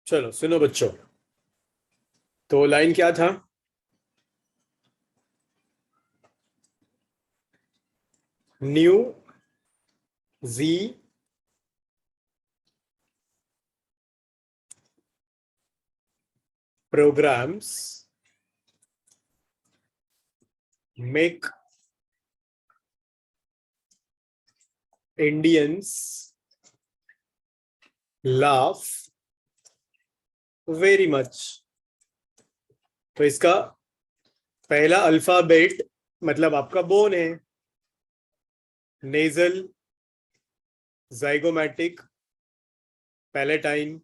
चलो सुनो बच्चों, तो लाइन क्या था? न्यू जी programs make Indians laugh very much। तो इसका पहला अल्फाबेट मतलब आपका बोन है, nasal, zygomatic, palatine,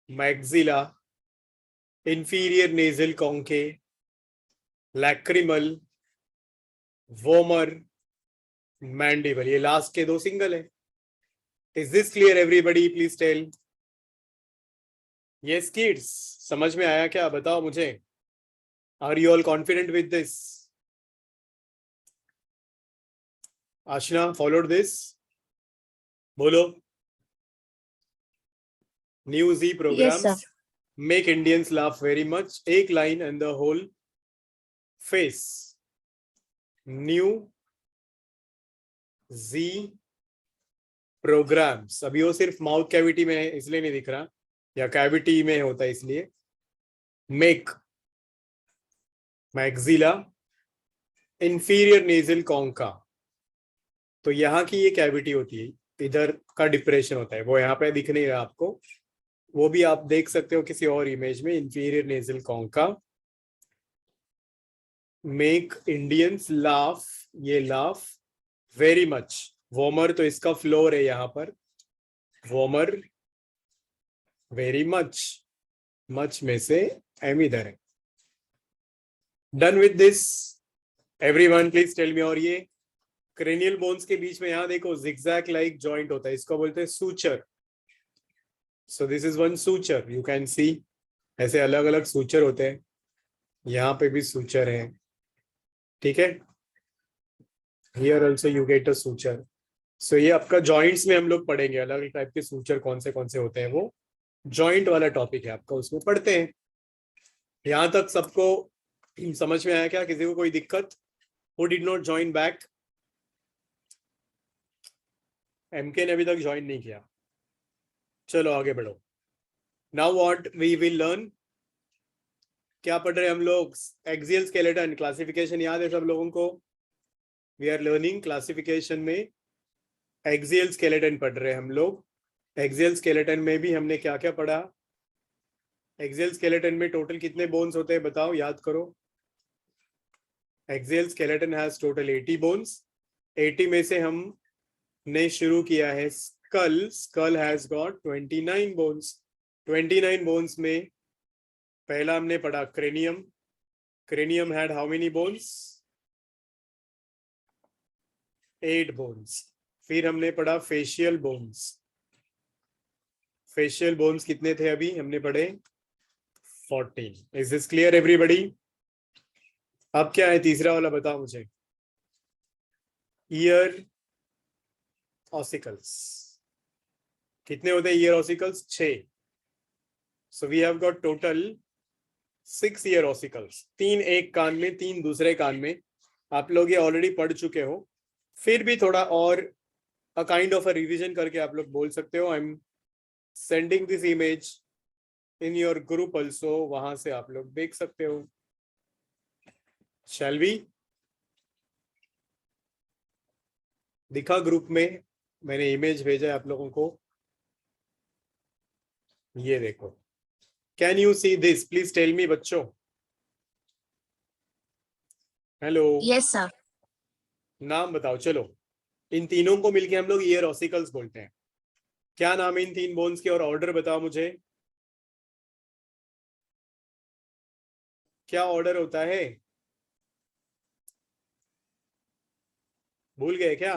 maxilla, inferior nasal concha, lacrimal, vomer, mandible. ये लास्ट के दो सिंगल है। Is this clear everybody? Please tell. Yes kids, समझ में आया क्या? बताओ मुझे। Are you all confident with this? Aashna followed this? बोलो। New Zee Yes, sir. Programs make Indians laugh very much. एक line and the whole face. New Zee programs. अभी वो सिर्फ माउथ कैविटी में है इसलिए नहीं दिख रहा, या कैविटी में होता है इसलिए। Make, maxilla, inferior nasal concha. तो यहाँ की ये कैविटी होती है, इधर का डिप्रेशन होता है, वो यहाँ पे दिख नहीं रहा आपको, वो भी आप देख सकते हो किसी और इमेज में। Inferior nasal concha make Indians laugh, ये लाफ वेरी मच। वॉमर तो इसका फ्लोर है यहाँ पर, वॉमर वेरी मच, मच में से एम इधर है। Done with this everyone, please tell me. और ये क्रेनियल बोन्स के बीच में यहाँ देखो जिगजैग लाइक जॉइंट होता है, इसको बोलते हैं suture. So this is one suture, you can see. ऐसे अलग अलग सूचर होते हैं, यहाँ पे भी सूचर है, ठीक है। Here also you get a suture. So ये आपका जॉइंट्स में हम लोग पढ़ेंगे, अलग अलग टाइप के सूचर कौन से होते हैं, वो जॉइंट वाला टॉपिक है आपका, उसमें पढ़ते हैं। यहाँ तक सबको समझ में आया क्या? किसी को कोई दिक्कत? Who did not join back? एमके ने अभी तक ज्वाइन नहीं किया। चलो आगे बढ़ो। Now what we will learn, क्या पढ़ रहे हैं हम लोग? एक्सियल स्केलेटन क्लासिफिकेशन याद है सब लोगों को? वी आर लर्निंग क्लासिफिकेशन में एक्सियल स्केलेटन पढ़ रहे हैं हम लोग। एक्सियल स्केलेटन में भी हमने क्या क्या पढ़ा? एक्सियल स्केलेटन में टोटल कितने बोन्स होते हैं बताओ, याद करो। Axial skeleton has total 80 bones. 80 में से हमने शुरू किया है skull. Skull has got 29 bones. 29 bones में पहला हमने पढ़ा cranium. Cranium had how many bones? 8 bones. फिर हमने पढ़ा फेशियल बोन्स। फेशियल बोन्स कितने थे अभी हमने पढ़े? 14। Is this clear everybody? अब क्या है तीसरा वाला, बताओ मुझे। Ear ossicles. कितने होते हैं ear ossicles? 6। So we have got total 6 ear ossicles. 3 एक कान में, 3 दूसरे कान में। आप लोग ये ऑलरेडी पढ़ चुके हो, फिर भी थोड़ा और a kind of a revision करके आप लोग बोल सकते हो। I am sending this image in your group also, वहां से आप लोग देख सकते हो। Shall we? दिखा ग्रुप में, मैंने इमेज भेजा है आप लोगों को, ये देखो। Can you see this? Please tell me बच्चों। Hello, Yes, sir. नाम बताओ। चलो, इन तीनों को मिलके हम लोग ईयर ऑसिकल्स बोलते हैं। क्या नाम है इन 3 बोन्स के, और ऑर्डर बताओ मुझे, क्या ऑर्डर होता है? भूल गए क्या?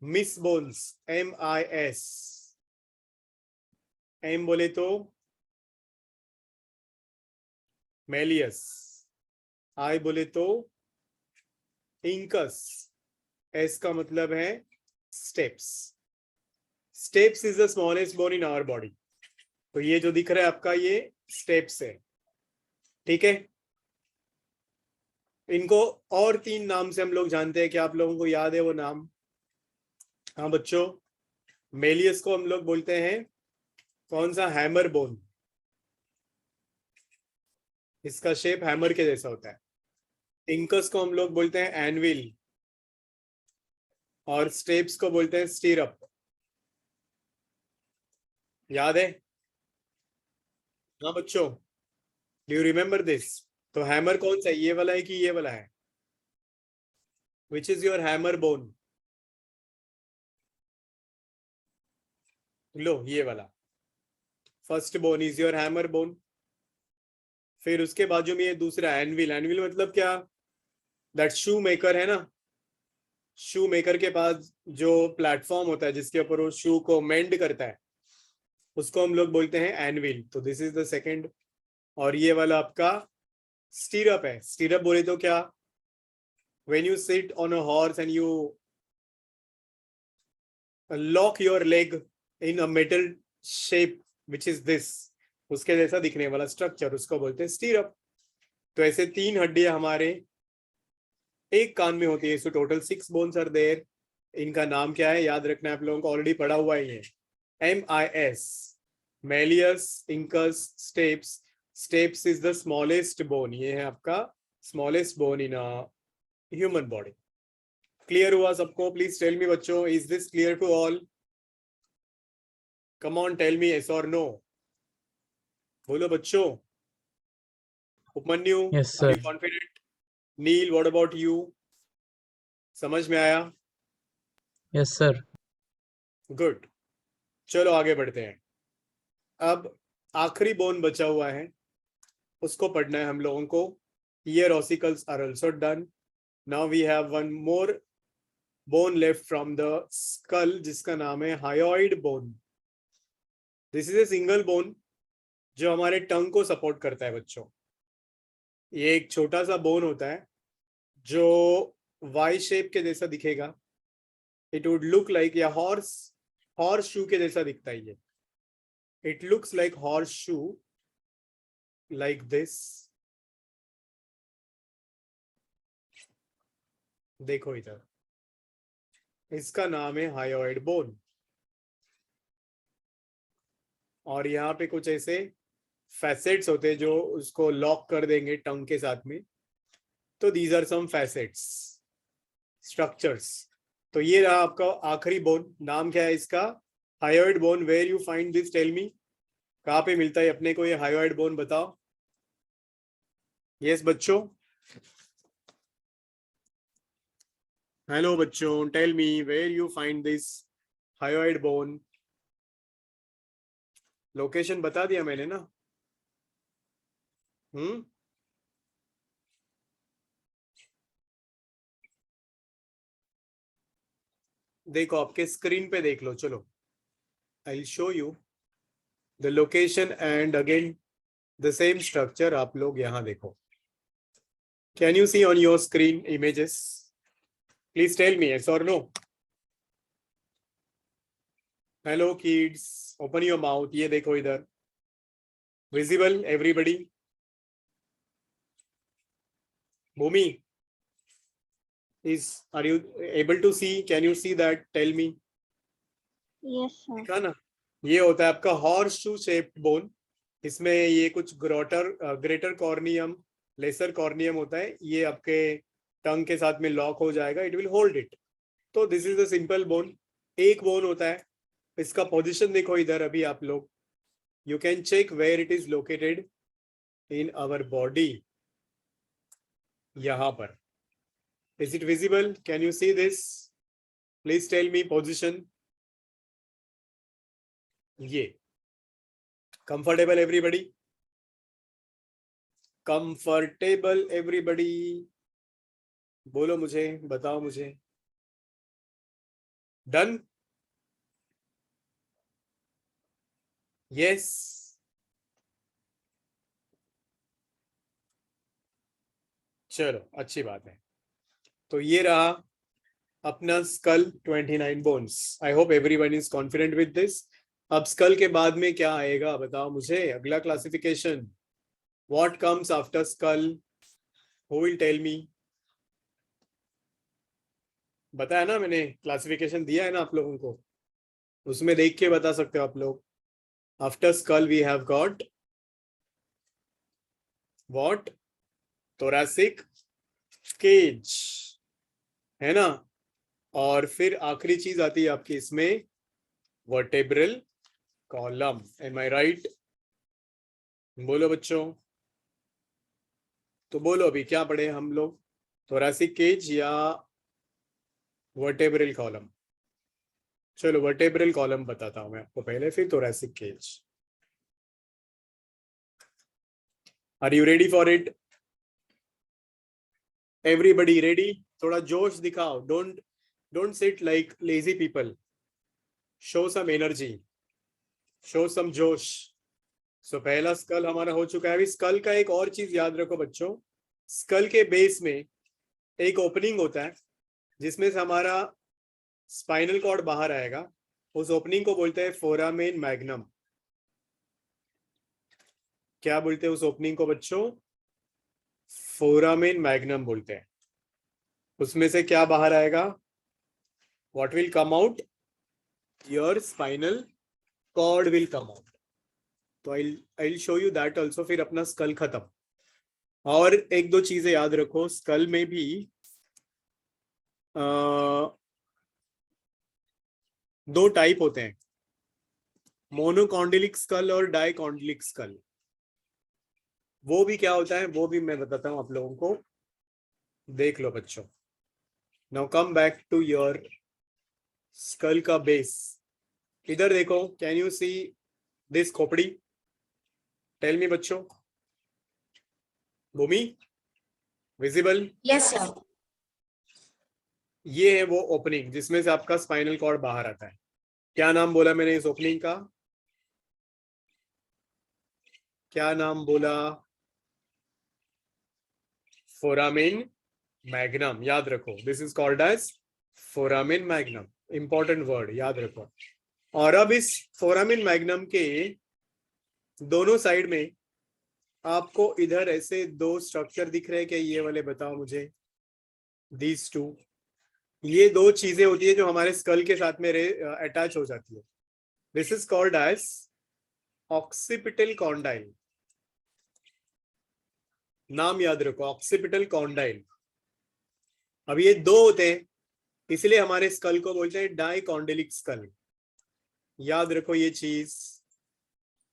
Miss bones, MIS। एम बोले तो मेलियस, आई बोले तो इंकस, एस का मतलब है stapes. Stapes is the smallest bone in our body. तो ये जो दिख रहा है आपका ये स्टेप्स है, ठीक है। इनको और 3 नाम से हम लोग जानते हैं, क्या आप लोगों को याद है वो नाम? हाँ बच्चों, मेलियस को हम लोग बोलते हैं कौन सा? Hammer bone. इसका शेप हैमर के जैसा होता है। इंकस को हम लोग बोलते हैं एनविल, और स्टेप्स को बोलते हैं स्टीरअप। याद है? हाँ बच्चों, डू यू रिमेम्बर दिस? तो हैमर कौन सा है, ये वाला है कि ये वाला है? Which is your hammer bone? लो ये वाला, first bone is your hammer bone. फिर उसके बाजू में ये दूसरा एनविल। एनविल मतलब क्या? दैट शू मेकर है ना, शू मेकर के पास जो प्लेटफॉर्म होता है जिसके ऊपर वो शू को मेंड करता है, उसको हम लोग बोलते हैं एनविल। तो दिस इज द सेकंड। और ये वाला आपका स्टीरअप है। स्टीरअप बोले तो क्या? When you sit on a horse and you lock your leg in a metal shape which is this, उसके जैसा दिखने वाला स्ट्रक्चर, उसको बोलते हैं स्टीरअप। तो ऐसे 3 हड्डियां हमारे एक कान में होती है। So total 6 bones are there. इनका नाम क्या है याद रखना है आप लोगों को, ऑलरेडी पढ़ा हुआ ही है। MIS, malleus, incus, stapes. Stapes is the smallest bone, ये है आपका smallest bone in a human body. Clear हुआ सबको? प्लीज टेल मी बच्चों, is this clear to all? Come on tell me yes or no. बोलो बच्चों। Upmanyu, Yes, are sir. You confident? Neel, what about you? समझ में आया? Yes, sir. गुड। चलो आगे बढ़ते हैं। अब आखिरी बोन बचा हुआ है, उसको पढ़ना है हम लोगों को। Ear ossicles are also done. Now we have one more bone left from the skull, जिसका नाम है hyoid bone. This is a single bone जो हमारे टंग को सपोर्ट करता है बच्चों। ये एक छोटा सा बोन होता है जो वाई शेप के जैसा दिखेगा। इट वुड लुक लाइक, या हॉर्स शू के जैसा दिखता है ये। It looks like horse shoe, like this. देखो इधर, इसका नाम है हायोइड बोन। और यहाँ पे कुछ ऐसे फैसेट्स होते हैं जो उसको लॉक कर देंगे टंग के साथ में। तो these are some facets, structures. तो ये रहा आपका आखिरी बोन। नाम क्या है इसका? Hyoid bone. Where you find this, tell me. कहाँ पे मिलता है अपने को ये हायोइड बोन, बताओ। यस बच्चों, हेलो बच्चों, tell me where you find this hyoid bone. Location बता दिया मैंने ना। देखो आपके स्क्रीन पे देख लो, चलो I show you the location and again the same structure. आप लोग यहाँ देखो, can you see on your screen images? Please tell me yes or no. Hello kids, open your mouth. ये देखो इधर, visible everybody? Bhumi, are you able to see? Can you see that? Tell me. Yes, sir. देखा ना, ये होता है आपका horse shoe shaped bone. इसमें ये कुछ ग्रेटर कॉर्नियम, लेसर कॉर्नियम होता है। ये आपके टंग के साथ में लॉक हो जाएगा, इट विल होल्ड इट। तो this is the simple bone. एक बोन होता है। इसका पोजीशन देखो इधर, अभी आप लोग you can check where it is located in our body. यहां पर, is it visible? Can you see this? Please tell me position. ये कंफर्टेबल एवरीबडी? Comfortable everybody? बोलो मुझे, बताओ मुझे। डन? यस? चलो अच्छी बात है। तो ये रहा अपना skull 29 bones. I hope everyone is confident with this. अब स्कल के बाद में क्या आएगा बताओ मुझे, अगला classification, what comes after skull, who will tell me? बताया ना मैंने, क्लासिफिकेशन दिया है ना आप लोगों को, उसमें देख के बता सकते हो आप लोग। After skull we have got what, thoracic cage, है ना, और फिर आखिरी चीज आती है आपकी इसमें वर्टेब्रल कॉलम। एम आई राइट? बोलो बच्चों, तो बोलो अभी क्या पढ़े हम लोग, thoracic केज या वर्टेब्रल कॉलम? चलो वर्टेब्रल कॉलम बताता हूं मैं आपको पहले, फिर thoracic cage. Are you ready for it? Everybody ready? थोड़ा जोश दिखाओ, don't sit like lazy people, show some energy, show some जोश। सो पहला स्कल हमारा हो चुका है। अभी स्कल का एक और चीज याद रखो बच्चों, स्कल के बेस में एक ओपनिंग होता है जिसमें से हमारा स्पाइनल कॉर्ड बाहर आएगा, उस ओपनिंग को बोलते हैं फोरामेन मैग्नम। क्या बोलते हैं उस ओपनिंग को बच्चों? फोरामेन मैग्नम बोलते हैं। उसमें से क्या बाहर आएगा? What will come out? Your spinal cord will come out. तो I will show you that also, फिर अपना स्कल खत्म। और एक दो चीजें याद रखो, स्कल में भी दो टाइप होते हैं, मोनोकॉन्डिलिक स्कल और डाइकॉन्डिलिक स्कल। वो भी क्या होता है वो भी मैं बताता हूं आप लोगों को, देख लो बच्चों। Now come back to your skull का बेस। इधर देखो, कैन यू सी दिस खोपड़ी? टेल मी बच्चों, भूमि, विजिबल? Yes sir. ये है वो ओपनिंग जिसमें से आपका स्पाइनल कॉर्ड बाहर आता है। क्या नाम बोला मैंने इस ओपनिंग का? क्या नाम बोला? Foramen magnum. याद रखो, this is called as foramen magnum, important word, याद रखो। और अब इस फोरामेन मैग्नम के दोनों साइड में आपको इधर ऐसे दो स्ट्रक्चर दिख रहे हैं क्या? ये वाले बताओ मुझे, दीज टू। ये दो चीजें होती है जो हमारे स्कल के साथ में अटैच हो जाती है। This is called as occipital condyle. नाम याद रखो, ऑक्सीपिटल कॉन्डाइल। अब ये दो होते हैं, इसलिए हमारे स्कल को बोलते हैं डाइकॉन्डिलिक स्कल। याद रखो ये चीज,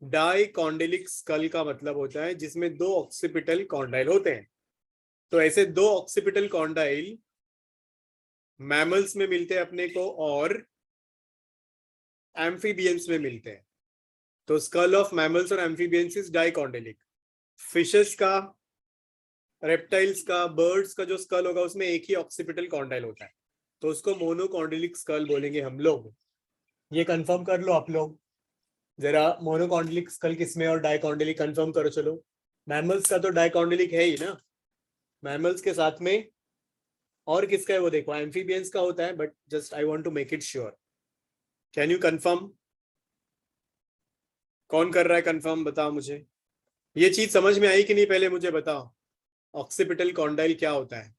डाइकॉन्डिलिक स्कल का मतलब होता है जिसमें दो ऑक्सीपिटल कॉन्डाइल होते हैं। तो ऐसे दो ऑक्सीपिटल कॉन्डाइल मैमल्स में मिलते हैं अपने को, और एम्फीबियंस में मिलते हैं। तो स्कल ऑफ मैमल्स और एम्फीबियंस इज डाइकॉन्डिलिक। फिशेस का, रेप्टाइल्स का, बर्ड्स का जो स्कल होगा उसमें एक ही ऑक्सीपिटल कॉन्डाइल होता है, तो उसको मोनोकॉन्डिलिक स्कल बोलेंगे हम लोग। ये कंफर्म कर लो आप लोग जरा, मोनोकॉन्डिलिक स्कल किसमें और डाइकॉन्डिलिक कंफर्म करो। चलो, मैमल्स का तो डाइकॉन्डिलिक है ही ना, मैमल्स के साथ में और किसका है वो देखो, एम्फीबियंस का होता है, but just I want to make it sure. Can you confirm? कौन कर रहा है कंफर्म, बताओ मुझे। ये चीज समझ में आई कि नहीं पहले मुझे बताओ, ऑक्सीपिटल कॉन्डाइल क्या होता है?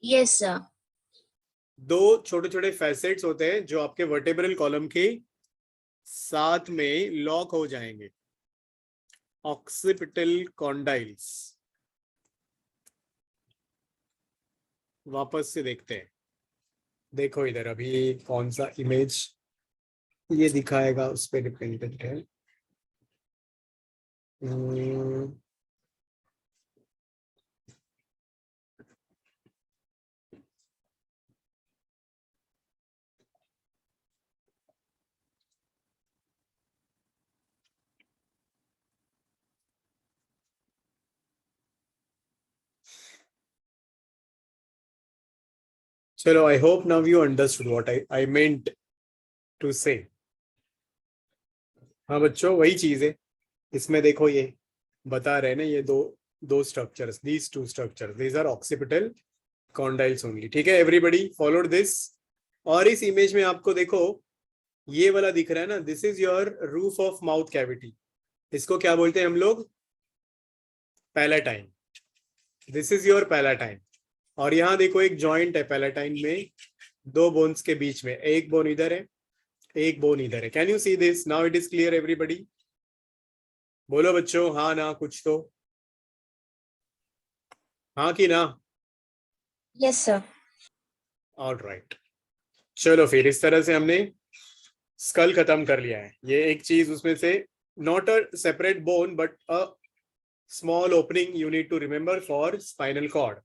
Yes sir. दो छोटे छोटे फैसेट्स होते हैं जो आपके वर्टेब्रल कॉलम के साथ में लॉक हो जाएंगे, ऑक्सीपिटल कॉन्डाइल्स। वापस से देखते हैं, देखो इधर अभी कौन सा इमेज ये दिखाएगा उस पर डिपेंडेंट है। चलो, I hope now you understood what I meant to say. हाँ बच्चों, वही चीज है इसमें, देखो ये बता रहे हैं ना, ये दो structures, these two structures, these are occipital condyles only. ठीक है, एवरीबडी फॉलोड दिस। और इस इमेज में आपको देखो ये वाला दिख रहा है ना, this is your roof of mouth cavity, इसको क्या बोलते हैं हम लोग? Palatine. This is your palatine. और यहाँ देखो एक जॉइंट है पैलेटाइन में, दो बोन्स के बीच में, एक बोन इधर है, एक बोन इधर है। Can you see this? Now it is clear everybody? बोलो बच्चों, हाँ ना, कुछ तो, हाँ कि ना? Yes, sir. ऑलराइट, चलो फिर इस तरह से हमने स्कल खत्म कर लिया है। ये एक चीज उसमें से, not a separate bone but a small opening you need to remember for spinal cord.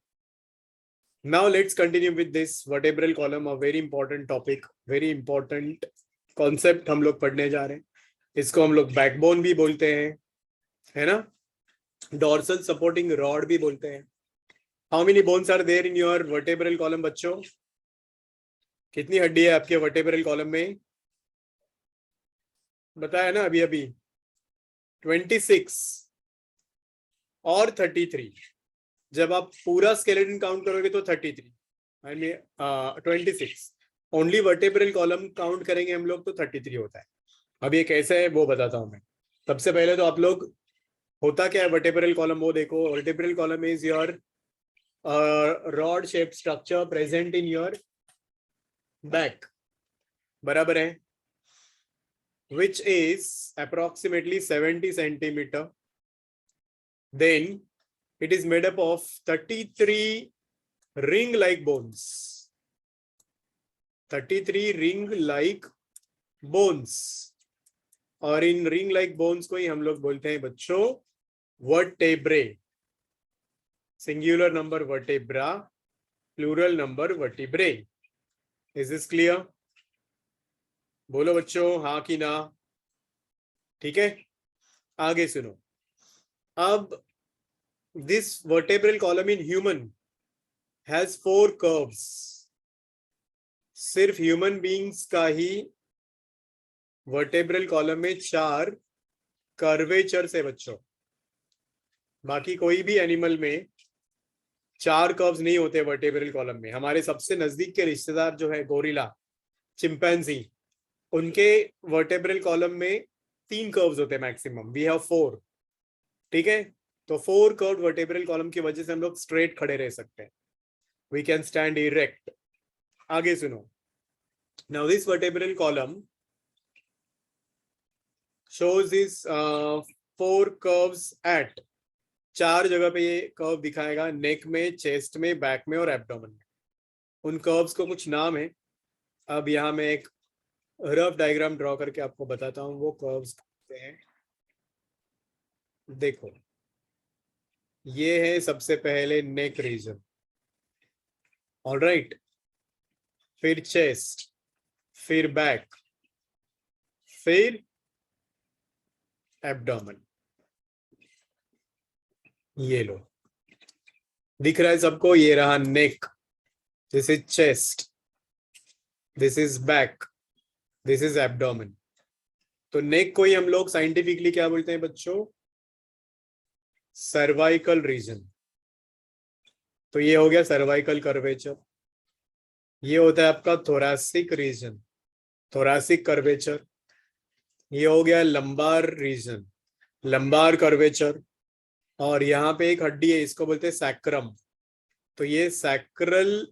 Now let's continue with this vertebral column, a very important topic, very important concept हम लोग पढ़ने जा रहे हैं। इसको हम लोग बैकबोन भी बोलते हैं, है ना, डॉर्सल सपोर्टिंग रॉड भी बोलते हैं। How many bones are there in your vertebral column बच्चों? कितनी हड्डी है आपके वर्टेब्रल कॉलम में? बताया ना अभी अभी, 26 और 33। जब आप पूरा स्केलेटन काउंट करोगे तो 33, I mean 26। Only vertebral column count करेंगे हम लोग तो 33 होता है। अब ये कैसे है वो बताता हूं मैं। सबसे पहले तो आप लोग, होता क्या है वर्टेब्रल कॉलम, वो देखो। Vertebral column is your rod shape structure present in your back, बराबर है, which is approximately 70 centimeter. Then it is made up of 33 ring-like bones. 33 ring-like bones. और इन ring-like bones को ही हम लोग बोलते हैं बच्चों vertebrae. Singular number vertebra, plural number vertebrae. Is this clear? बोलो बच्चों, हाँ कि ना? ठीक है, आगे सुनो। अब this vertebral column in human has 4 curves. सिर्फ ह्यूमन बींग्स का ही वर्टेब्रल कॉलम में 4 कर्वेचर्स है बच्चों। बाकी कोई भी एनिमल में 4 कर्व्स नहीं होते वर्टेब्रल कॉलम में। हमारे सबसे नजदीक के रिश्तेदार जो है गोरिल्ला, चिंपैंजी, उनके वर्टेब्रल कॉलम में 3 कर्व्स होते हैं मैक्सिमम। वी हैव 4, ठीक है। तो 4 कर्व्ड वर्टेब्रल कॉलम की वजह से हम लोग स्ट्रेट खड़े रह सकते हैं, वी कैन स्टैंड इरेक्ट। आगे सुनो। Now this vertebral column shows this 4 curves at, 4 जगह पे ये कर्व दिखाएगा, नेक में, चेस्ट में, बैक में और एब्डोमेन में। उन कर्व्स को कुछ नाम है। अब यहाँ मैं एक रफ डायग्राम ड्रॉ करके आपको बताता हूँ वो कर्व्स हैं। देखो, ये है सबसे पहले नेक रीजन, ऑलराइट, फिर चेस्ट, फिर बैक, फिर एब्डोमेन। ये लो, दिख रहा है सबको? ये रहा neck, this is chest, this is back, this is abdomen. तो नेक को ही हम लोग साइंटिफिकली क्या बोलते हैं बच्चों? Cervical region. तो ये हो गया सर्वाइकल कर्वेचर। ये होता है आपका थोरैसिक रीजन, थोरैसिक कर्वेचर। ये हो गया लंबार रीजन, लंबार कर्वेचर। और यहाँ पे एक हड्डी है, इसको बोलते हैं सैक्रम, तो ये सैक्रल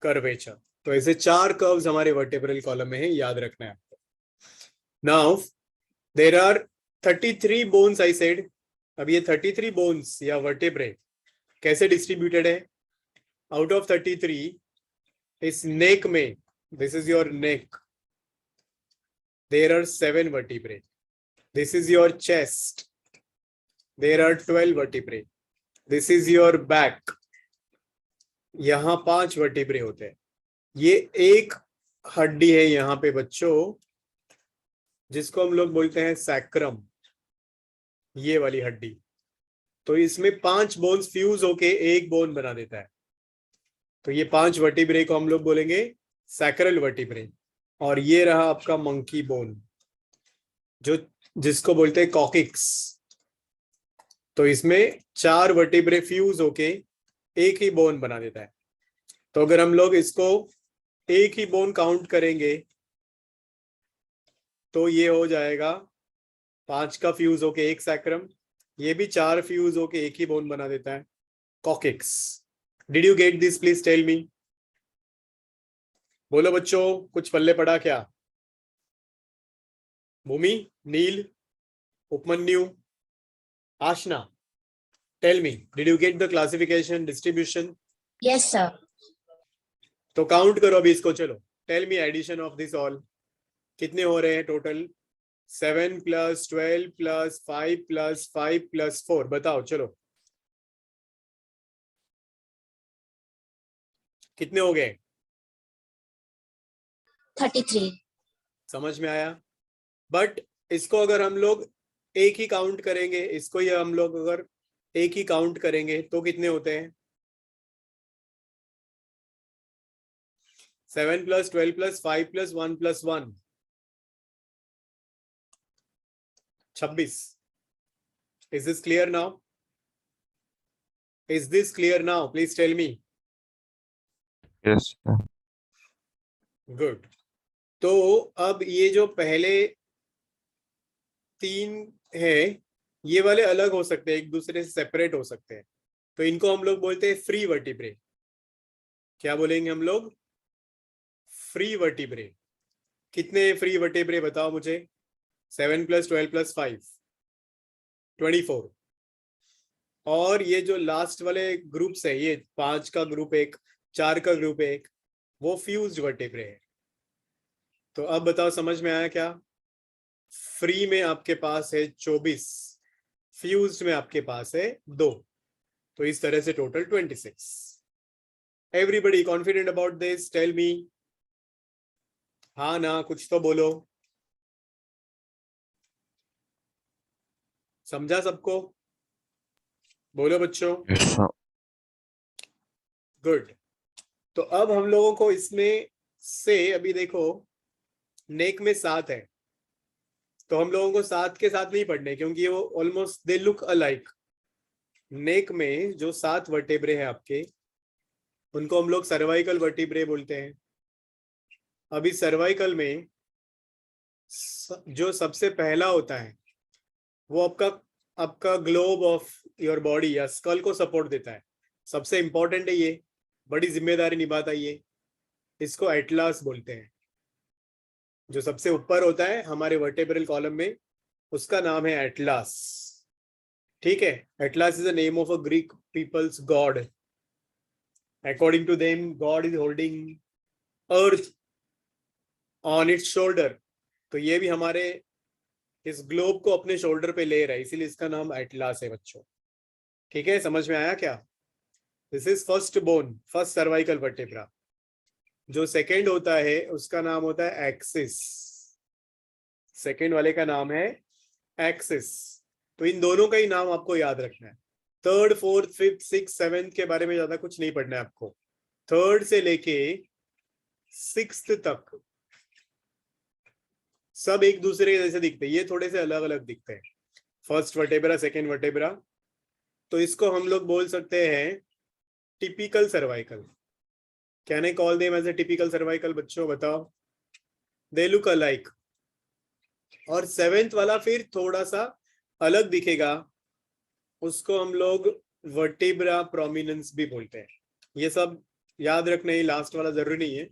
कर्वेचर। तो ऐसे 4 कर्व्स हमारे वर्टेब्रल कॉलम में है, याद रखना है आपको। Now there are 33 bones I said. अब ये 33 बोन्स या वर्टेब्रे कैसे डिस्ट्रीब्यूटेड है? आउट ऑफ 33, इस नेक में, this is your neck, there are 7 vertebrae. This is your chest, there are 12 vertebrae. This is your back, यहाँ 5 vertebrae होते हैं। ये एक हड्डी है यहाँ पे बच्चों, जिसको हम लोग बोलते हैं सैक्रम, ये वाली हड्डी। तो इसमें 5 बोन्स फ्यूज होके एक बोन बना देता है। तो ये 5 वर्टिब्रे को हम लोग बोलेंगे सैक्रल वर्टिब्रे। और ये रहा आपका मंकी बोन, जो जिसको बोलते हैं कॉकिक्स। तो इसमें 4 वर्टिब्रे फ्यूज होके एक ही बोन बना देता है। तो अगर हम लोग इसको एक ही बोन काउंट करेंगे तो ये हो जाएगा 5 का फ्यूज होके एक सैक्रम, ये भी 4 फ्यूज होके एक ही बोन बना देता है, coccyx. Did you get this? Please tell me. बोलो बच्चों, कुछ पल्ले पड़ा क्या? Bhumi, Neel, Upmanyu, Aashna, tell me, did you get the classification, distribution? Yes, sir. तो काउंट करो अभी इसको, चलो। Tell me addition of this all, कितने हो रहे हैं टोटल? 7 + 12 + 5 + 5 + 4, बताओ चलो कितने हो गए? 33. समझ में आया? बट इसको अगर हम लोग एक ही काउंट करेंगे, इसको ये हम लोग अगर एक ही काउंट करेंगे तो कितने होते हैं? 7 + 12 + 5 + 1 + 1, 26. Is this clear now? Is this clear now? Please tell me. Yes, sir. Good. तो अब ये जो पहले 3 है, ये वाले अलग हो सकते हैं, एक दूसरे से सेपरेट हो सकते हैं, तो इनको हम लोग बोलते हैं फ्री वर्टिब्रे। क्या बोलेंगे हम लोग? Free vertebrae. कितने फ्री वर्टिब्रे बताओ मुझे? 7 + 12 + 5, 24। और ये जो लास्ट वाले ग्रुप्स है, ये 5 का ग्रुप एक, 4 का ग्रुप एक, वो फ्यूज्ड वर्टिब्रे है। तो अब बताओ समझ में आया क्या? फ्री में आपके पास है 24, फ्यूज्ड में आपके पास है 2, तो इस तरह से total 26। Everybody confident about this? Tell me. हाँ ना, कुछ तो बोलो। समझा सबको? बोलो बच्चों। Yes, sir. गुड। तो अब हम लोगों को इसमें से अभी देखो, नेक में 7 है, तो हम लोगों को 7 के साथ नहीं पढ़ने, क्योंकि वो ऑलमोस्ट दे लुक अलाइक। नेक में जो 7 वर्टेब्रे हैं आपके, उनको हम लोग सर्वाइकल वर्टिब्रे बोलते हैं। अभी सर्वाइकल में जो सबसे पहला होता है वो आपका ग्लोब ऑफ योर बॉडी या स्कल को सपोर्ट देता है, सबसे इंपॉर्टेंट है ये, बड़ी जिम्मेदारी निभाता है ये। इसको एटलास बोलते हैं। जो सबसे ऊपर होता है हमारे वर्टेब्रल कॉलम में, उसका नाम है एटलास। ठीक है? Atlas is the name of a Greek people's god. According to them god is holding earth on its shoulder. तो ये भी हमारे इस ग्लोब को अपने शोल्डर पे ले रहा है, इसीलिए इसका नाम एटलास है बच्चों। ठीक है? समझ में आया क्या? This is first bone, first cervical vertebra. जो सेकेंड होता है उसका नाम होता है एक्सिस। सेकेंड वाले का नाम है एक्सिस। तो इन दोनों का ही नाम आपको याद रखना है। 3rd 4th 5th 6th 7th के बारे में ज्यादा कुछ नहीं पढ़ना है आपको। 3rd से लेके 6th तक सब एक दूसरे के जैसे दिखते हैं, ये थोड़े से अलग अलग दिखते हैं। फर्स्ट वर्टेब्रा, सेकेंड वर्टेब्रा, तो इसको हम लोग बोल सकते हैं typical cervical. Can I call them as a typical cervical? बच्चों बताओ। They look alike. और 7th वाला फिर थोड़ा सा अलग दिखेगा, उसको हम लोग वर्टिब्रा प्रोमिनेंस भी बोलते हैं। ये सब याद रखना ही, लास्ट वाला जरूरी नहीं है।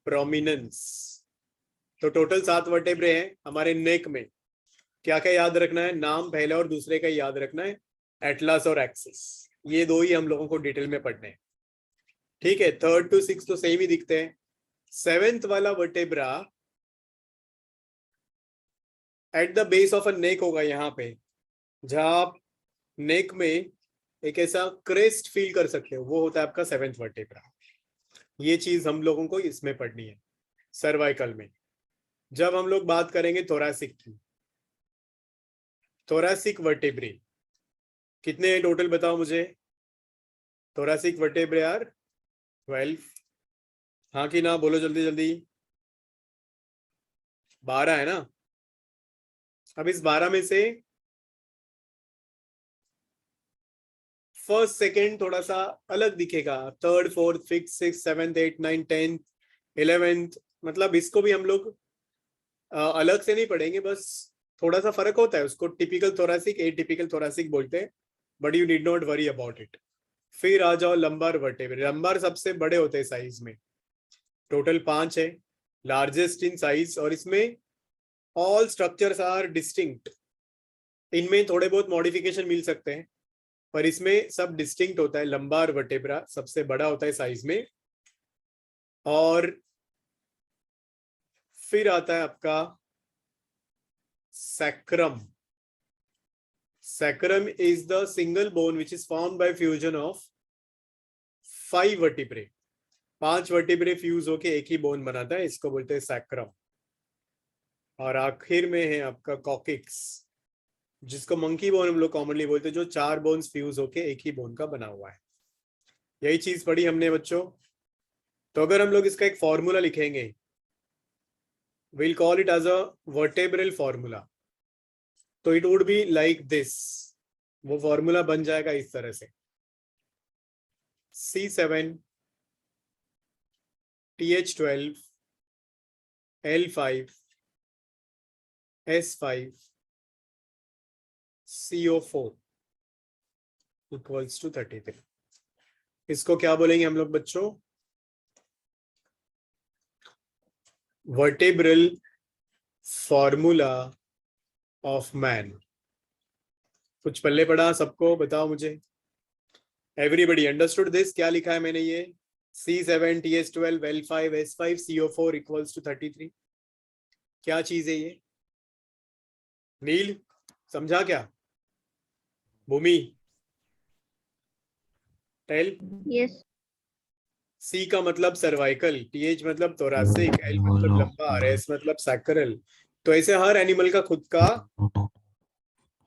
प्रोमिनेंस। तो टोटल 7 वर्टेब्रे हैं हमारे नेक में। क्या क्या याद रखना है? नाम पहले और दूसरे का याद रखना है, एटलास और एक्सिस। ये दो ही हम लोगों को डिटेल में पढ़ने हैं। ठीक है? 3rd to 6th तो सेम ही दिखते हैं। 7th वाला vertebra at the base of a neck होगा, यहाँ पे जहां आप नेक में एक ऐसा क्रेस्ट फील कर सकते हो, वो होता है आपका 7th वर्टेब्रा। ये चीज हम लोगों को इसमें पढ़नी है सर्वाइकल में। जब हम लोग बात करेंगे थोरैसिक की, थोरैसिक वर्टेब्रे कितने हैं टोटल बताओ मुझे? Thoracic vertebrae are 12। हाँ कि ना? बोलो जल्दी जल्दी। 12 है ना? अब इस 12 में से फर्स्ट सेकेंड थोड़ा सा अलग दिखेगा, 3rd 4th 5th 6th 7th 8th 9th 10th 11th, मतलब इसको भी हम लोग अलग से नहीं पढ़ेंगे, बस थोड़ा सा फर्क होता है उसको। टिपिकल थोरासिक, एटिपिकल थोरासिक बोलते हैं, but you need not worry about it. फिर आ जाओ लंबार वर्टेब्रे। लंबार सबसे बड़े होते हैं साइज में, टोटल 5 है, लार्जेस्ट इन साइज, और इसमें ऑल स्ट्रक्चर्स आर डिस्टिंक्ट। इनमें थोड़े बहुत मॉडिफिकेशन मिल सकते हैं, पर इसमें सब डिस्टिंक्ट होता है। लंबार वर्टेब्रा सबसे बड़ा होता है साइज में। और फिर आता है आपका sacrum. Sacrum is the single bone which is formed by fusion of 5 vertebrae. 5 vertebrae fuse होके एक ही बोन बनाता है, इसको बोलते हैं सैक्रम। और आखिर में है आपका कॉकिक्स, जिसको मंकी बोन हम लोग कॉमनली बोलते हैं, जो 4 बोन्स फ्यूज होके एक ही बोन का बना हुआ है। यही चीज पढ़ी हमने बच्चों। तो अगर हम लोग इसका एक फॉर्मूला लिखेंगे, we'll call it as a vertebral formula, तो it would be like this. वो फॉर्मूला बन जाएगा इस तरह से, C7 TH12 L5 S5 CO4 equals to 33। इसको क्या बोलेंगे हम लोग बच्चों? Vertebral formula of man. कुछ पल्ले पड़ा सबको? बताओ मुझे। Everybody understood this? क्या लिखा है मैंने ये? C7 TH12 L5 S5 CO4 equals to 33। क्या चीज है ये? नील समझा क्या? भूमि टेल। Yes. C का मतलब सर्वाइकल, TH मतलब थोरासिक, L मतलब लंबा, S मतलब सैक्रल। तो ऐसे हर एनिमल का खुद का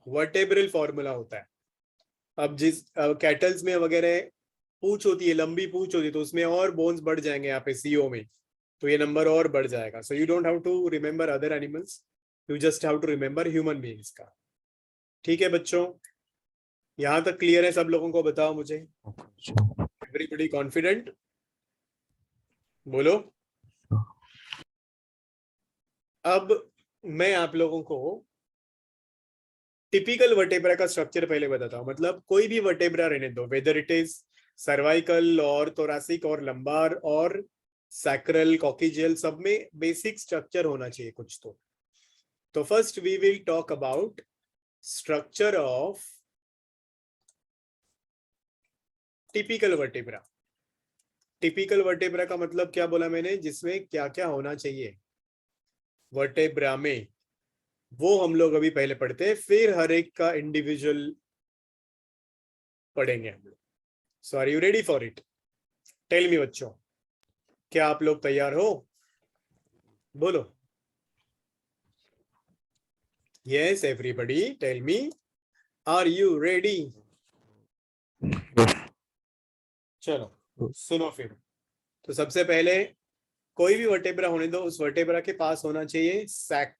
वर्टेब्रल फॉर्मूला होता है। अब जिस कैटल्स में वगैरह पूंछ होती है, लंबी पूंछ होती है, तो उसमें और बोन्स बढ़ जाएंगे यहाँ पे CO में, तो ये नंबर और बढ़ जाएगा। So you don't have to remember other animals, you just have to remember human beings का। ठीक है बच्चों, यहाँ तक क्लियर है सब लोगों को? बताओ मुझे। Everybody confident? बोलो। अब मैं आप लोगों को टिपिकल वर्टेब्रा का स्ट्रक्चर पहले बताता हूँ। मतलब कोई भी वर्टेब्रा रहने दो, वेदर इट इज सर्वाइकल और थोरासिक और लंबार और सैक्रल कॉकिजियल, सब में बेसिक स्ट्रक्चर होना चाहिए कुछ तो first we will talk about structure of typical vertebra. Typical vertebra का मतलब क्या बोला मैंने? जिसमें क्या क्या होना चाहिए वर्टेब्रा में, वो हम लोग अभी पहले पढ़ते हैं, फिर हर एक का इंडिविजुअल पढ़ेंगे हम लोग। So are you ready for it? Tell me बच्चों, क्या आप लोग तैयार हो? बोलो। Yes everybody tell me, are you ready? चलो सुनो फिर। तो सबसे पहले कोई भी वर्टेब्रा होने दो, उस वर्टेब्रा के पास होना चाहिए सैक,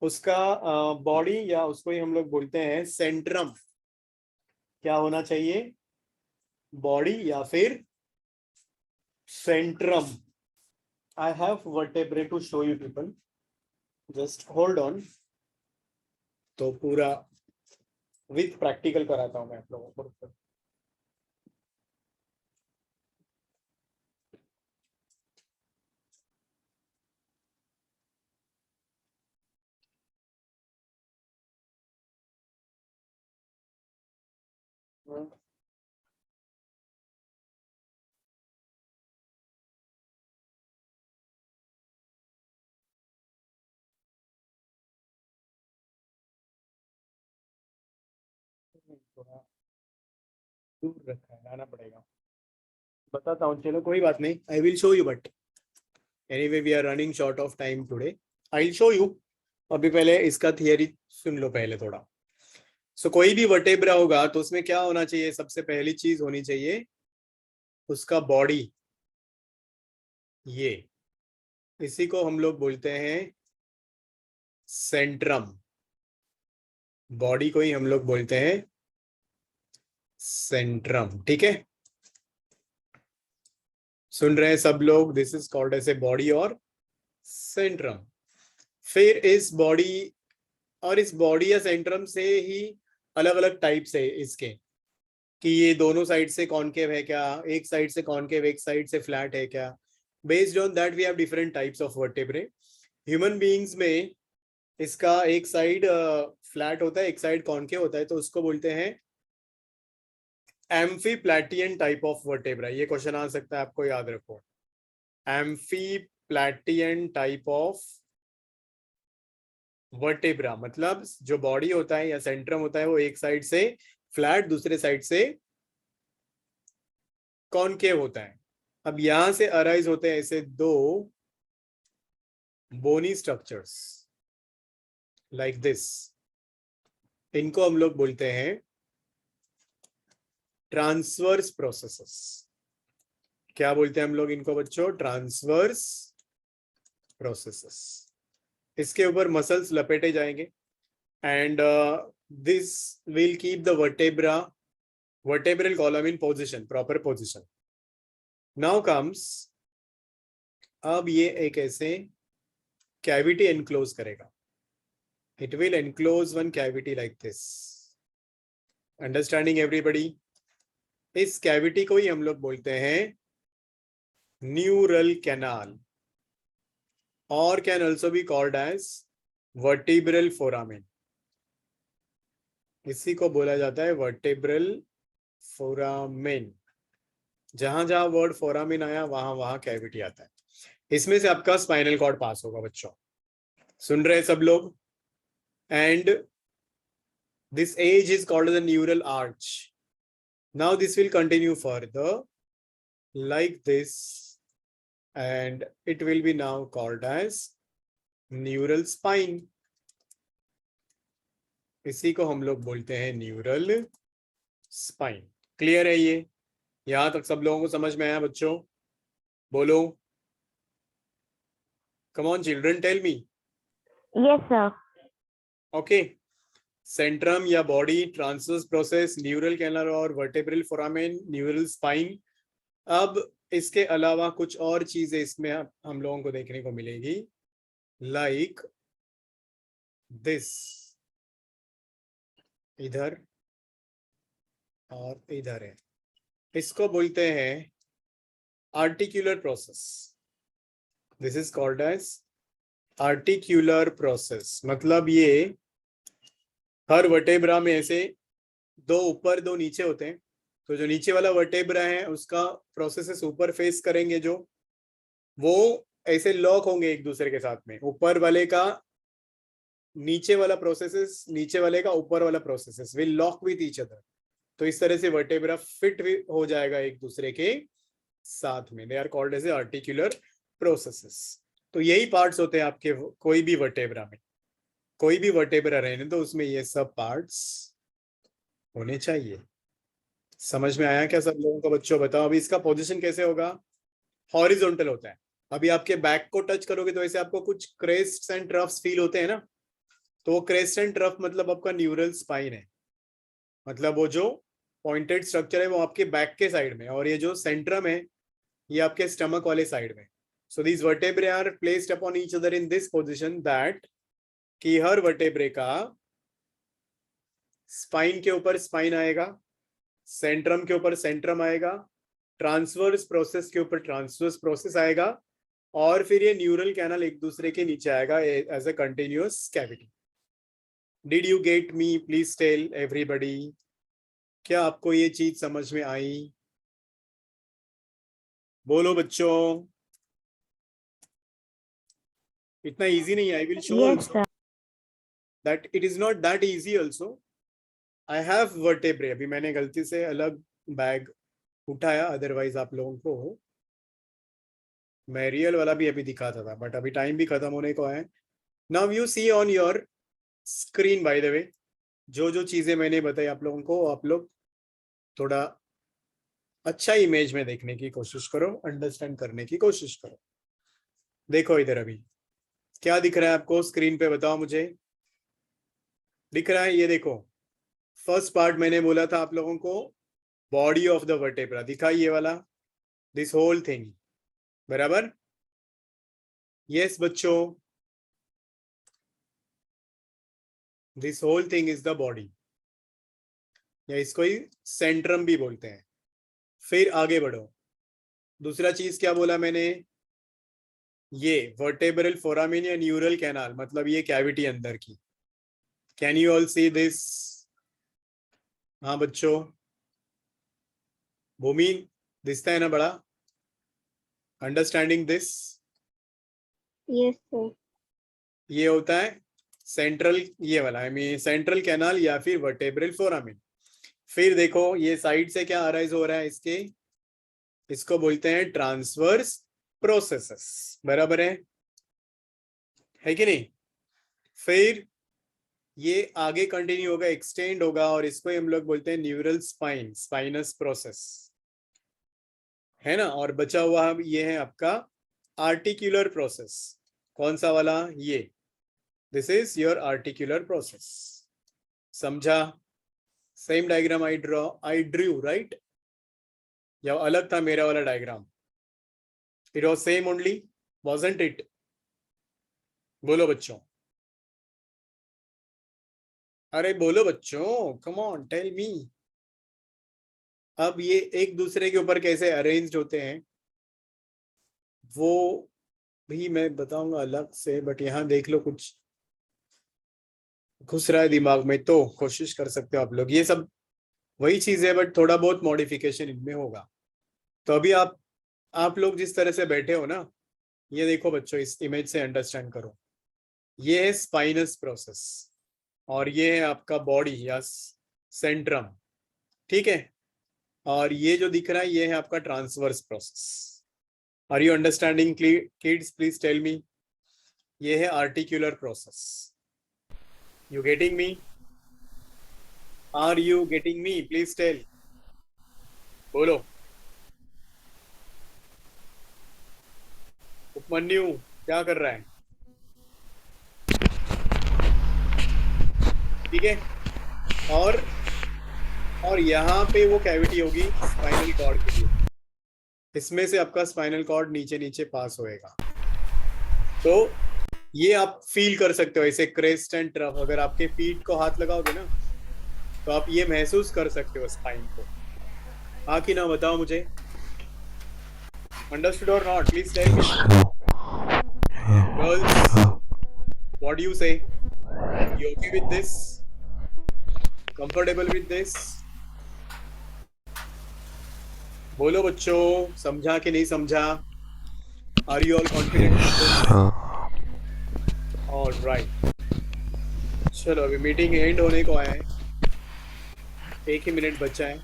उसका बॉडी, या उसको ही हम लोग बोलते हैं सेंट्रम। क्या होना चाहिए? बॉडी या फिर centrum. I have vertebrae to show you people, just hold on. तो पूरा विथ प्रैक्टिकल कराता हूं मैं आप लोगों को। थोड़ा दूर रखा है, लाना पड़ेगा। बताता हूँ, चलो कोई बात नहीं, I will show you, but anyway we are running short of time today, I will show you. अभी पहले इसका थियरी सुन लो पहले थोड़ा। सो कोई भी वर्टेब्रा होगा तो उसमें क्या होना चाहिए? सबसे पहली चीज होनी चाहिए उसका बॉडी। ये इसी को हम लोग बोलते हैं सेंट्रम। बॉडी को ही हम लोग बोलते हैं सेंट्रम। ठीक है, सुन रहे हैं सब लोग? This is called as a body और सेंट्रम। फिर इस बॉडी और इस बॉडी या सेंट्रम से ही अलग अलग टाइप्स है इसके, कि ये दोनों साइड से कॉनकेव है क्या, एक साइड से कॉनकेव एक साइड से फ्लैट है क्या. Based on that we have different types of vertebrae. Human beings में इसका एक साइड फ्लैट होता है, एक साइड कॉनकेव होता है, तो उसको बोलते हैं एम्फीप्लैटियन टाइप ऑफ वर्टेब्रा. ये क्वेश्चन आ सकता है, आपको याद रखो. एम्फीप्लैटियन टाइप ऑफ वर्टेब्रा मतलब जो बॉडी होता है या सेंट्रम होता है वो एक साइड से फ्लैट, दूसरे साइड से कॉनकेव होता है. अब यहां से अराइज होते हैं ऐसे दो बोनी स्ट्रक्चर्स लाइक दिस. इनको हम लोग बोलते हैं ट्रांसवर्स प्रोसेसेस. क्या बोलते हैं हम लोग इनको बच्चों? Transverse processes. इसके ऊपर मसल्स लपेटे जाएंगे and this will keep the vertebral column in position, proper position. Now comes, अब ये एक ऐसे कैविटी एनक्लोज करेगा. It will enclose one cavity like this. Understanding everybody? इस कैविटी को ही हम लोग बोलते हैं neural canal, or can also be called as vertebral foramen. इसी को बोला जाता है vertebral foramen. जहां जहां वर्ड फोरामिन आया वहां वहां कैविटी आता है. इसमें से आपका स्पाइनल कॉर्ड पास होगा बच्चों. सुन रहे सब लोग? And this as is called the neural arch. Now this will continue further like this and it will be now called as neural spine. इसी को हम लोग बोलते हैं न्यूरल स्पाइन. क्लियर है ये? यहां तक सब लोगों को समझ में आया बच्चों? बोलो. Come on children, tell me. Yes, sir. Okay. Centrum या body, transverse process, neural canal और वर्टेब्रल फोरामेन, न्यूरल स्पाइन. अब इसके अलावा कुछ और चीजें इसमें हम लोगों को देखने को मिलेगी लाइक दिस. इधर और इधर है. इसको बोलते हैं articular process. This is called as articular process. मतलब ये हर वर्टेब्रा में ऐसे दो ऊपर दो नीचे होते हैं. तो जो नीचे वाला वर्टेब्रा है उसका प्रोसेसेस ऊपर फेस करेंगे, जो वो ऐसे लॉक होंगे एक दूसरे के साथ में. ऊपर वाले का नीचे वाला प्रोसेसेस, नीचे वाले का ऊपर वाला processes will lock with each other. तो इस तरह से वर्टेब्रा फिट हो जाएगा एक दूसरे के साथ में. They are called as articular processes. तो यही पार्ट्स होते हैं आपके कोई भी वर्टेब्रा में. कोई भी वर्टेब्रा रहने तो उसमें ये सब पार्ट्स होने चाहिए. समझ में आया क्या सब लोगों को बच्चों? बताओ अभी इसका पोजीशन कैसे होगा? हॉरिजॉन्टल होता है. अभी आपके बैक को टच करोगे तो ऐसे आपको कुछ क्रेस्ट एंड ट्रफ्स फील होते हैं ना. तो वो क्रेस्ट एंड ट्रफ मतलब आपका न्यूरल स्पाइन है. मतलब वो जो पॉइंटेड स्ट्रक्चर है वो आपके बैक के साइड में, और ये जो सेंट्रम है ये आपके स्टमक वाले साइड में. So these vertebrae are placed upon each other in this position that कि हर वर्टेब्रे का स्पाइन के ऊपर स्पाइन आएगा, सेंट्रम के ऊपर सेंट्रम आएगा, ट्रांसवर्स प्रोसेस के ऊपर ट्रांसवर्स प्रोसेस आएगा, और फिर ये न्यूरल कैनल एक दूसरे के नीचे आएगा as a continuous cavity. Did you get me? Please tell everybody. क्या आपको ये चीज समझ में आई? बोलो बच्चों. इतना इजी नहीं है. आई will show Yes, also sir. that it is not that easy also. I have vertebrae. अभी मैंने गलती से अलग बैग उठाया, अदरवाइज आप लोगों को मैं रियल वाला भी अभी दिखाता था, बट अभी टाइम भी खत्म होने को है. Now you see on your screen by the way, जो जो चीजें मैंने बताई आप लोगों को, आप लोग थोड़ा अच्छा इमेज में देखने की कोशिश करो, अंडरस्टैंड करने की कोशिश करो. देखो इधर अभी क्या दिख रहा है आपको स्क्रीन पे? बताओ मुझे. दिख रहा है? ये देखो फर्स्ट पार्ट मैंने बोला था आप लोगों को, बॉडी ऑफ द वर्टेब्रा दिखा, ये वाला, दिस होल थिंग. बराबर? यस बच्चों. This whole thing is the body, या इसको ही सेंट्रम भी बोलते हैं। फिर आगे बढ़ो, दूसरा चीज क्या बोला मैंने, ये वर्टेब्रल फोरामिन या न्यूरल कैनाल, मतलब ये कैविटी अंदर की। Can you all see this? हाँ बच्चों, भूमि दिखता है ना बड़ा? Understanding this? Yes, sir. ये होता है सेंट्रल, ये वाला आई मीन सेंट्रल कैनाल या फिर वर्टेब्रल फोरामिन। फिर देखो ये साइड से क्या अराइज हो रहा है इसके, इसको बोलते हैं ट्रांसवर्स प्रोसेसेस, बराबर है कि नहीं? फिर ये आगे कंटिन्यू होगा, एक्सटेंड होगा, और इसको हम लोग बोलते हैं न्यूरल स्पाइन, स्पाइनस प्रोसेस, है ना? और बचा हुआ ये है आपका आर्टिकुलर प्रोसेस। कौन सा वाला? ये, this is your articular process. समझा? Same diagram I drew right? या अलग था मेरा वाला diagram? It was same only, wasn't it? बोलो बच्चों, अरे बोलो बच्चों, कम ऑन टेल मी। अब ये एक दूसरे के ऊपर कैसे अरेंज्ड होते हैं वो भी मैं बताऊंगा अलग से, बट यहाँ देख लो कुछ घुस रहा है दिमाग में तो कोशिश कर सकते हो आप लोग। ये सब वही चीज है बट थोड़ा बहुत मॉडिफिकेशन इनमें होगा। तो अभी आप लोग जिस तरह से बैठे हो ना, ये देखो बच्चों, इस इमेज से अंडरस्टैंड करो। ये है स्पाइनस प्रोसेस और ये है आपका बॉडी या सेंट्रम, ठीक है? और ये जो दिख रहा है ये है आपका transverse process. Are you understanding kids? Please tell me. ये है articular process. You getting me? Are you getting me? Please tell, बोलो। उपमन्यु क्या कर रहा है? ठीक है। और यहाँ पे वो कैविटी होगी स्पाइनल कॉर्ड के लिए, इसमें से आपका स्पाइनल कॉर्ड नीचे नीचे पास होएगा। तो ये आप फील कर सकते हो ऐसे क्रेस्ट एंड ट्रफ। अगर आपके फीट को हाथ लगाओगे ना तो आप ये महसूस कर सकते हो स्पाइन को। हाँ कि ना, बताओ मुझे। अंडरस्टूड और not? Please tell me girls, what do you say? You okay with this? Comfortable with this? बोलो बच्चों, समझा कि नहीं समझा? Are you all confident? Alright, चलो अभी मीटिंग एंड होने को आया है, 1 ही मिनट बचा है।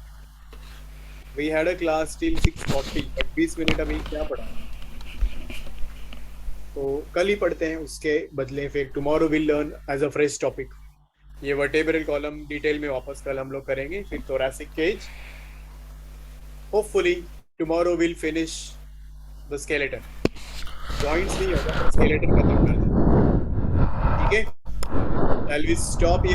We had a class till 6:40, but 20 minute अभी क्या पढ़ा, तो कल ही पढ़ते हैं उसके बदले। फिर tomorrow will learn as a fresh topic. ये वर्टेब्रल कॉलम डिटेल में वापस कल हम लोग करेंगे। फिर thoracic cage, hopefully tomorrow will finish the skeleton. Joints नहीं होगा, स्केलेटन खत्म कर दें, ठीक है? Shall we stop here?